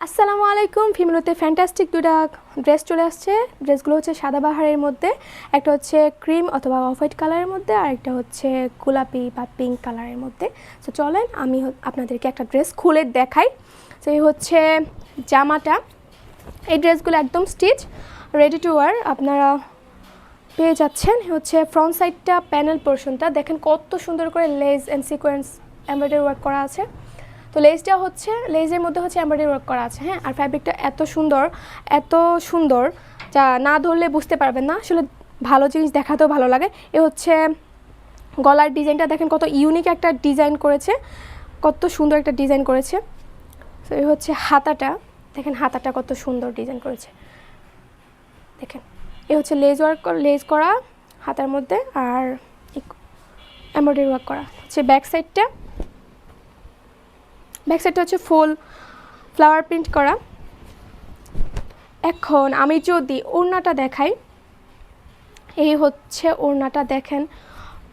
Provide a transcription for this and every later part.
আসসালামু আলাইকুম। ফিমেলোতে ফ্যান্টাস্টিক দুটা ড্রেস চলে আসছে। ড্রেসগুলো হচ্ছে সাদা বাহারের মধ্যে, একটা হচ্ছে ক্রিম অথবা অফ হোয়াইট কালারের মধ্যে, আর একটা হচ্ছে গোলাপি বা পিঙ্ক কালারের মধ্যে। তো চলেন আমি আপনাদেরকে একটা ড্রেস খুলে দেখাই। তো এই হচ্ছে জামাটা। এই ড্রেসগুলো একদম স্টিচ রেডি টু ওয়ার আপনারা পেয়ে যাচ্ছেন। হচ্ছে ফ্রন্ট সাইডটা প্যানেল পোর্শনটা দেখেন কত সুন্দর করে less and sequence embroidery work করা আছে। তো লেসটা হচ্ছে লেসের মধ্যে হচ্ছে এমব্রয়ডারি ওয়ার্ক করা আছে, হ্যাঁ। আর ফ্যাব্রিকটা এত সুন্দর যা না ধরলে বুঝতে পারবেন না। আসলে ভালো জিনিস দেখাতেও ভালো লাগে। এ হচ্ছে গলার ডিজাইনটা দেখেন কত ইউনিক একটা ডিজাইন করেছে, কত সুন্দর একটা ডিজাইন করেছে। তো এই হচ্ছে হাতাটা, দেখেন হাতাটা কত সুন্দর ডিজাইন করেছে দেখেন। এ হচ্ছে লেস করা হাতার মধ্যে, আর এমব্রয়ডারি ওয়ার্ক করা হচ্ছে ব্যাক সাইডটা হচ্ছে ফুল ফ্লাওয়ার প্রিন্ট করা। এখন আমি যদি ওড়নাটা দেখাই, এই হচ্ছে ওড়নাটা দেখেন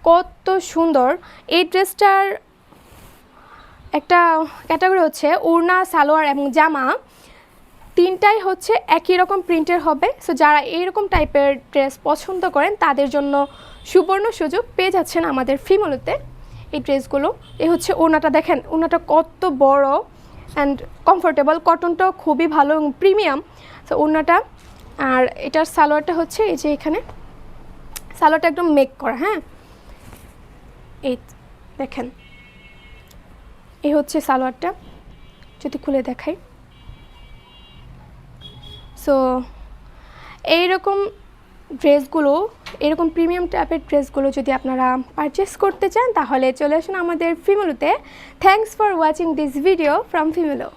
কত সুন্দর। এই ড্রেসটার একটা ক্যাটাগরি হচ্ছে ওড়না, সালোয়ার এবং জামা তিনটাই হচ্ছে একই রকম প্রিন্টের হবে। সো যারা এইরকম টাইপের ড্রেস পছন্দ করেন তাদের জন্য সুবর্ণ সুযোগ পেয়ে যাচ্ছেন আমাদের ফিমেলোতে এই ড্রেসগুলো। এই হচ্ছে ওড়নাটা দেখেন, ওড়নাটা কত বড় অ্যান্ড কমফোর্টেবল, কটনটাও খুবই ভালো এবং প্রিমিয়াম। তো ওড়নাটা আর এটার সালোয়ারটা হচ্ছে এই যে এখানে সালোয়ারটা একদম মেক করা, হ্যাঁ। এই দেখেন এই হচ্ছে সালোয়ারটা, যদি খুলে দেখাই। সো এইরকম ড্রেসগুলো, এরকম প্রিমিয়াম টাইপের ড্রেসগুলো যদি আপনারা পারচেস করতে চান তাহলে চলে আসুন আমাদের ফিমেলোতে। Thanks for watching this video from ফিমেলো।